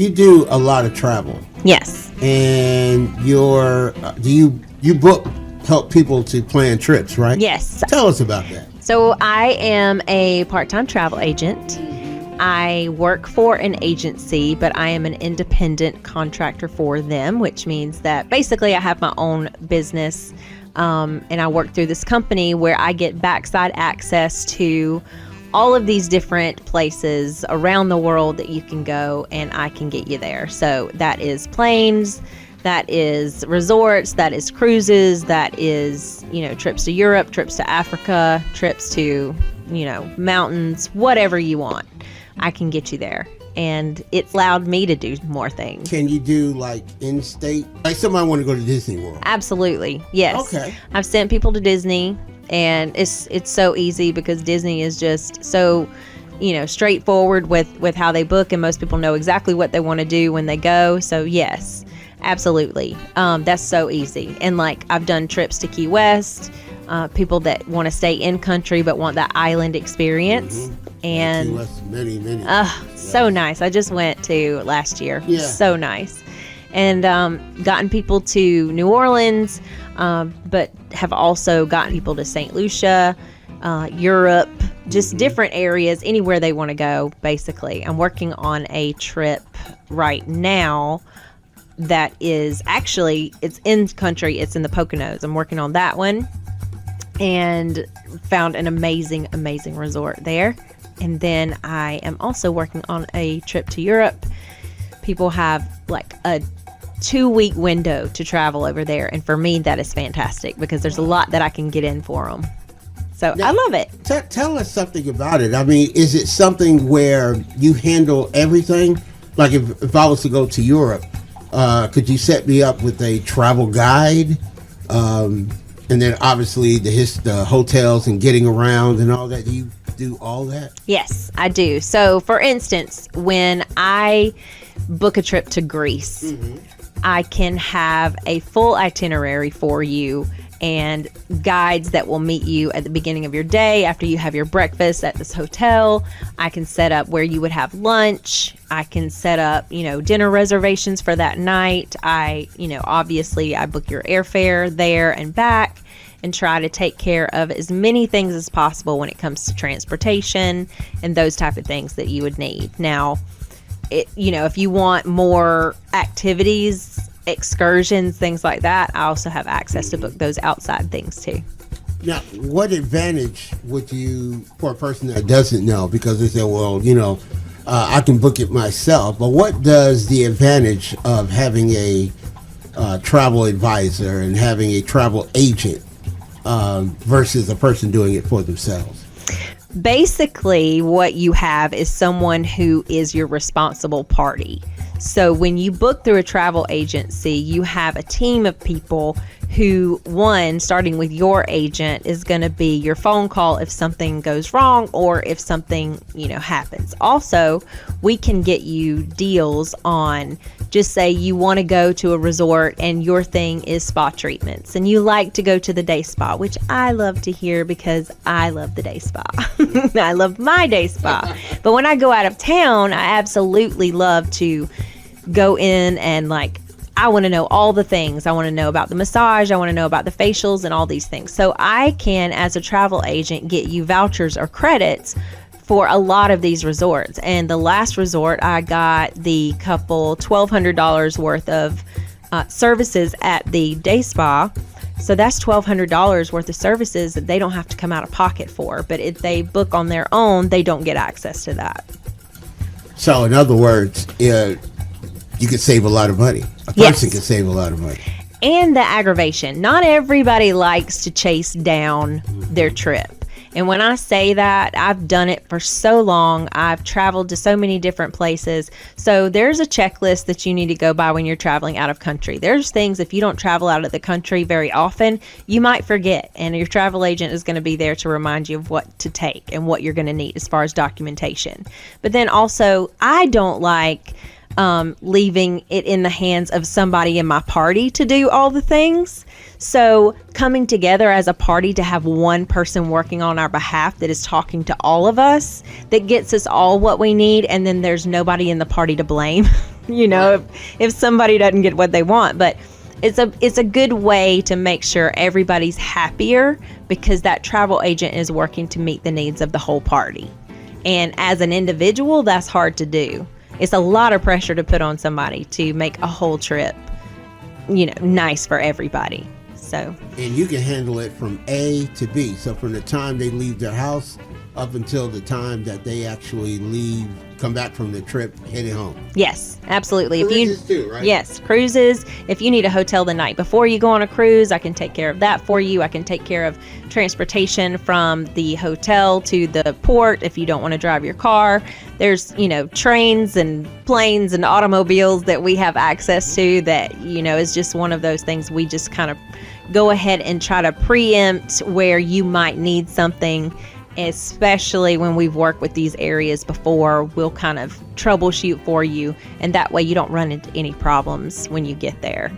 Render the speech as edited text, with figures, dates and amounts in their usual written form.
you do a lot of travel, Yes. and do you help people to plan trips, right? Yes. Tell us about that. So I am a part-time travel agent. I work for an agency, but I am an independent contractor for them, which means that basically I have my own business, and I work through this company where I get backside access to all of these different places around the world that you can go, and I can get you there. So that is planes, that is resorts, that is cruises, that is, trips to Europe, trips to Africa, trips to, mountains, whatever you want. I can get you there. And it's allowed me to do more things. Can you do like in-state? Like somebody want to go to Disney World. Absolutely. Yes. Okay. I've sent people to Disney, and it's so easy because Disney is just so, straightforward with how they book, and most people know exactly what they want to do when they go. So yes, absolutely. That's so easy. And like I've done trips to Key West, people that want to stay in country but want that island experience. Mm-hmm. And Key West, many. so nice. I just went to last year. Yeah. So nice. And gotten people to New Orleans, but have also gotten people to St. Lucia, Europe, just different areas, anywhere they want to go, basically. I'm working on a trip right now that is actually, it's in country, it's in the Poconos. I'm working on that one and found an amazing resort there. And then I am also working on a trip to Europe. People have like a 2-week window to travel over there. And for me, that is fantastic because there's a lot that I can get in for them. So now, I love it. Tell us something about it. I mean, is it something where you handle everything? Like if I was to go to Europe, could you set me up with a travel guide? And then obviously the hotels and getting around and all that. Do you do all that? Yes, I do. So for instance, when I book a trip to Greece, I can have a full itinerary for you and guides that will meet you at the beginning of your day after you have your breakfast at this hotel. I can set up where you would have lunch. I can set up, dinner reservations for that night. Obviously I book your airfare there and back and try to take care of as many things as possible when it comes to transportation and those type of things that you would need. Now, if you want more activities, excursions, things like that, I also have access to book those outside things too. Now, what advantage would you, for a person that doesn't know, because they say, well, I can book it myself, but what does the advantage of having a travel advisor and having a travel agent versus a person doing it for themselves? Basically, what you have is someone who is your responsible party. So when you book through a travel agency, you have a team of people who, one, starting with your agent, is going to be your phone call if something goes wrong or if something, happens. Also, we can get you deals on, just say you want to go to a resort and your thing is spa treatments and you like to go to the day spa, which I love to hear because I love the day spa. I love my day spa. But when I go out of town, I absolutely love to go in and I want to know all the things. I want to know about the massage. I want to know about the facials and all these things. So I can, as a travel agent, get you vouchers or credits for a lot of these resorts. And the last resort, I got the couple $1,200 worth of services at the day spa. So that's $1,200 worth of services that they don't have to come out of pocket for. But if they book on their own, they don't get access to that. So in other words, you could save a lot of money. A person can save a lot of money. And the aggravation. Not everybody likes to chase down their trip. And when I say that, I've done it for so long. I've traveled to so many different places. So there's a checklist that you need to go by when you're traveling out of country. There's things, if you don't travel out of the country very often, you might forget. And your travel agent is going to be there to remind you of what to take and what you're going to need as far as documentation. But then also, I don't like leaving it in the hands of somebody in my party to do all the things. So coming together as a party to have one person working on our behalf that is talking to all of us, that gets us all what we need, and then there's nobody in the party to blame. if somebody doesn't get what they want. But it's a good way to make sure everybody's happier, because that travel agent is working to meet the needs of the whole party. And as an individual, that's hard to do. It's a lot of pressure to put on somebody to make a whole trip, nice for everybody. So, and you can handle it from A to B. So from the time they leave their house up until the time that they actually come back from the trip, heading home. Yes, absolutely. Cruises too, right? Yes, cruises. If you need a hotel the night before you go on a cruise, I can take care of that for you. I can take care of transportation from the hotel to the port if you don't want to drive your car. There's, trains and planes and automobiles that we have access to that, is just one of those things we just kind of go ahead and try to preempt where you might need something. Especially when we've worked with these areas before, we'll kind of troubleshoot for you, and that way you don't run into any problems when you get there.